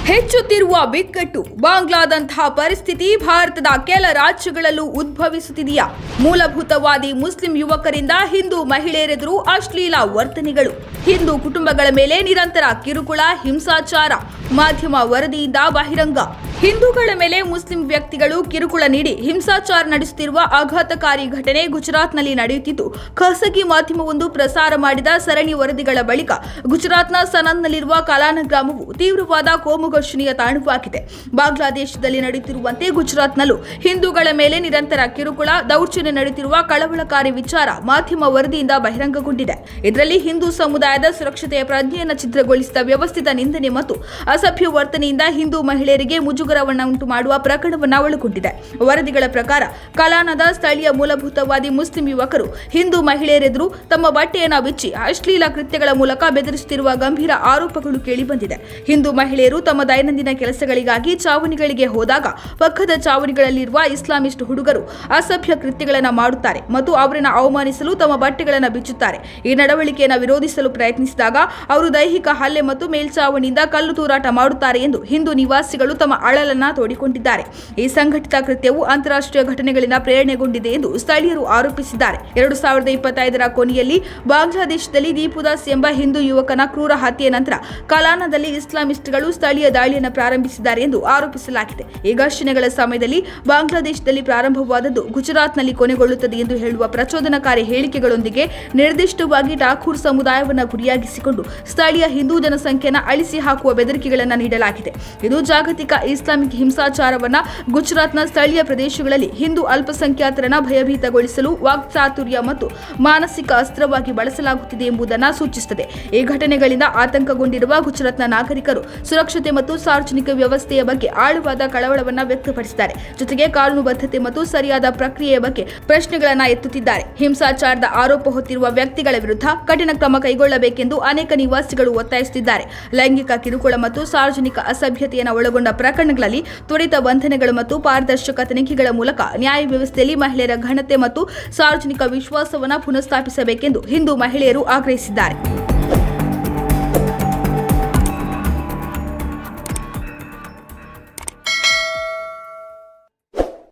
ಹೆಚ್ಚುತ್ತಿರುವ ಬಿಕ್ಕಟ್ಟು ಬಾಂಗ್ಲಾದಂತಹ ಪರಿಸ್ಥಿತಿ ಭಾರತದ ಕೆಲ ರಾಜ್ಯಗಳಲ್ಲೂ ಉದ್ಭವಿಸುತ್ತಿದೆಯಾ? ಮೂಲಭೂತವಾದಿ ಮುಸ್ಲಿಂ ಯುವಕರಿಂದ ಹಿಂದೂ ಮಹಿಳೆಯರೆದುರು ಅಶ್ಲೀಲ ವರ್ತನೆಗಳು, ಹಿಂದೂ ಕುಟುಂಬಗಳ ಮೇಲೆ ನಿರಂತರ ಕಿರುಕುಳ, ಹಿಂಸಾಚಾರ. ಮಾಧ್ಯಮ ವರದಿಯಿಂದ ಬಹಿರಂಗ. ಹಿಂದೂಗಳ ಮೇಲೆ ಮುಸ್ಲಿಂ ವ್ಯಕ್ತಿಗಳು ಕಿರುಕುಳ ನೀಡಿ ಹಿಂಸಾಚಾರ ನಡೆಸುತ್ತಿರುವ ಆಘಾತಕಾರಿ ಘಟನೆ ಗುಜರಾತ್ನಲ್ಲಿ ನಡೆಯುತ್ತಿದ್ದು, ಖಾಸಗಿ ಮಾಧ್ಯಮವೊಂದು ಪ್ರಸಾರ ಮಾಡಿದ ಸರಣಿ ವರದಿಗಳ ಬಳಿಕ ಗುಜರಾತ್ನ ಸನಂದ್ನಲ್ಲಿರುವ ಕಲಾನ ಗ್ರಾಮವು ತೀವ್ರವಾದ ಕೋಮುಘರ್ಷಣೆಯ ತಾಣವಾಗಿದೆ. ಬಾಂಗ್ಲಾದೇಶದಲ್ಲಿ ನಡೆಯುತ್ತಿರುವಂತೆ ಗುಜರಾತ್ನಲ್ಲೂ ಹಿಂದೂಗಳ ಮೇಲೆ ನಿರಂತರ ಕಿರುಕುಳ, ದೌರ್ಜನ್ಯ ನಡೆಯುತ್ತಿರುವ ಕಳವಳಕಾರಿ ವಿಚಾರ ಮಾಧ್ಯಮ ವರದಿಯಿಂದ ಬಹಿರಂಗಗೊಂಡಿದೆ. ಇದರಲ್ಲಿ ಹಿಂದೂ ಸಮುದಾಯದ ಸುರಕ್ಷತೆಯ ಪ್ರಜ್ಞೆಯನ್ನು ಛಿದ್ರಗೊಳಿಸಿದ ವ್ಯವಸ್ಥಿತ ನಿಂದನೆ ಮತ್ತು ಅಸಭ್ಯ ವರ್ತನೆಯಿಂದ ಹಿಂದೂ ಮಹಿಳೆಯರಿಗೆ ಮುಜುಗರವನ್ನುಂಟು ಮಾಡುವ ಪ್ರಕರಣವನ್ನು ಒಳಗೊಂಡಿದೆ. ವರದಿಗಳ ಪ್ರಕಾರ ಕಲಾನದ ಸ್ಥಳೀಯ ಮೂಲಭೂತವಾದಿ ಮುಸ್ಲಿಂ ಯುವಕರು ಹಿಂದೂ ಮಹಿಳೆಯರೆದುರು ತಮ್ಮ ಬಟ್ಟೆಯನ್ನು ಬಿಚ್ಚಿ ಅಶ್ಲೀಲ ಕೃತ್ಯಗಳ ಮೂಲಕ ಬೆದರಿಸುತ್ತಿರುವ ಗಂಭೀರ ಆರೋಪಗಳು ಕೇಳಿಬಂದಿದೆ. ಹಿಂದೂ ಮಹಿಳೆಯರು ತಮ್ಮ ದೈನಂದಿನ ಕೆಲಸಗಳಿಗಾಗಿ ಚಾವಣಿಗಳಿಗೆ ಹೋದಾಗ ಪಕ್ಕದ ಚಾವಣಿಗಳಲ್ಲಿರುವ ಇಸ್ಲಾಮಿಸ್ಟ್ ಹುಡುಗರು ಅಸಭ್ಯ ಕೃತ್ಯಗಳನ್ನು ಮಾಡುತ್ತಾರೆ ಮತ್ತು ಅವರನ್ನು ಅವಮಾನಿಸಲು ತಮ್ಮ ಬಟ್ಟೆಗಳನ್ನು ಬಿಚ್ಚುತ್ತಾರೆ. ಈ ನಡವಳಿಕೆಯನ್ನು ವಿರೋಧಿಸಲು ಪ್ರಯತ್ನಿಸಿದಾಗ ಅವರು ದೈಹಿಕ ಹಲ್ಲೆ ಮತ್ತು ಮೇಲ್ಚಾವಣಿಯಿಂದ ಕಲ್ಲು ತೂರಾಟ ಮಾಡುತ್ತಾರೆ ಎಂದು ಹಿಂದೂ ನಿವಾಸಿಗಳು ತಮ್ಮ ಅಳಲನ್ನ ತೋಡಿಕೊಂಡಿದ್ದಾರೆ. ಈ ಸಂಘಟಿತ ಕೃತ್ಯವು ಅಂತಾರಾಷ್ಟ್ರೀಯ ಘಟನೆಗಳಿಂದ ಪ್ರೇರಣೆಗೊಂಡಿದೆ ಎಂದು ಸ್ಥಳೀಯರು ಆರೋಪಿಸಿದ್ದಾರೆ. 2025ರ ಕೊನೆಯಲ್ಲಿ ಬಾಂಗ್ಲಾದೇಶದಲ್ಲಿ ದೀಪುದಾಸ್ ಎಂಬ ಹಿಂದೂ ಯುವಕನ ಕ್ರೂರ ಹತ್ಯೆ ನಂತರ ಕಲಾನದಲ್ಲಿ ಇಸ್ಲಾಮಿಸ್ಟ್ಗಳು ಸ್ಥಳೀಯ ದಾಳಿಯನ್ನು ಪ್ರಾರಂಭಿಸಿದ್ದಾರೆ ಎಂದು ಆರೋಪಿಸಲಾಗಿದೆ. ಈ ಘರ್ಷಣೆಗಳ ಸಮಯದಲ್ಲಿ ಬಾಂಗ್ಲಾದೇಶದಲ್ಲಿ ಪ್ರಾರಂಭವಾದದ್ದು ಗುಜರಾತ್ನಲ್ಲಿ ಕೊನೆಗೊಳ್ಳುತ್ತದೆ ಎಂದು ಹೇಳುವ ಪ್ರಚೋದನಕಾರಿ ಹೇಳಿಕೆಗಳೊಂದಿಗೆ ನಿರ್ದಿಷ್ಟವಾಗಿ ಠಾಕೂರ್ ಸಮುದಾಯವನ್ನು ಗುರಿಯಾಗಿಸಿಕೊಂಡು ಸ್ಥಳೀಯ ಹಿಂದೂ ಜನಸಂಖ್ಯೆಯನ್ನು ಅಳಿಸಿ ಹಾಕುವ ಬೆದರಿಕೆಗಳನ್ನು ನೀಡಲಾಗಿದೆ. ಇದು ಜಾಗತಿಕ ಇಸ್ಲಾಮಿಕ್ ಹಿಂಸಾಚಾರವನ್ನು ಗುಜರಾತ್ನ ಸ್ಥಳೀಯ ಪ್ರದೇಶಗಳಲ್ಲಿ ಹಿಂದೂ ಅಲ್ಪಸಂಖ್ಯಾತರನ್ನು ಭಯಭೀತಗೊಳಿಸಲು ವಾಕ್ಚಾತುರ್ಯ ಮತ್ತು ಮಾನಸಿಕ ಅಸ್ತ್ರವಾಗಿ ಬಳಸಲಾಗುತ್ತಿದೆ ಎಂಬುದನ್ನು ಸೂಚಿಸುತ್ತದೆ. ಈ ಘಟನೆಗಳಿಂದ ಆತಂಕಗೊಂಡಿರುವ ಗುಜರಾತ್ನ ನಾಗರಿಕರು ಸುರಕ್ಷತೆ ಮತ್ತು ಸಾರ್ವಜನಿಕ ವ್ಯವಸ್ಥೆಯ ಬಗ್ಗೆ ಆಳವಾದ ಕಳವಳವನ್ನು ವ್ಯಕ್ತಪಡಿಸಿದ್ದಾರೆ. ಜೊತೆಗೆ ಕಾನೂನುಬದ್ಧತೆ ಮತ್ತು ಸರಿಯಾದ ಪ್ರಕ್ರಿಯೆಯ ಬಗ್ಗೆ ಪ್ರಶ್ನೆಗಳನ್ನು ಎತ್ತುತ್ತಿದ್ದಾರೆ. ಹಿಂಸಾಚಾರದ ಆರೋಪ ಹೊತ್ತಿರುವ ವ್ಯಕ್ತಿಗಳ ವಿರುದ್ಧ ಕಠಿಣ ಕ್ರಮ ಕೈಗೊಳ್ಳಬೇಕೆಂದು ಅನೇಕ ನಿವಾಸಿಗಳು ಒತ್ತಾಯಿಸುತ್ತಿದ್ದಾರೆ. ಲೈಂಗಿಕ ಕಿರುಕುಳ ಮತ್ತು ಸಾರ್ವಜನಿಕ ಅಸಭ್ಯತೆಯನ್ನು ಒಳಗೊಂಡ ಪ್ರಕರಣಗಳಲ್ಲಿ ತ್ವರಿತ ಬಂಧನಗಳು ಮತ್ತು ಪಾರದರ್ಶಕ ತನಿಖೆಗಳ ಮೂಲಕ ನ್ಯಾಯ ವ್ಯವಸ್ಥೆಯಲ್ಲಿ ಮಹಿಳೆಯರ ಘನತೆ ಮತ್ತು ಸಾರ್ವಜನಿಕ ವಿಶ್ವಾಸವನ್ನು ಪುನಃಸ್ಥಾಪಿಸಬೇಕೆಂದು ಹಿಂದೂ ಮಹಿಳೆಯರು ಆಗ್ರಹಿಸಿದ್ದಾರೆ.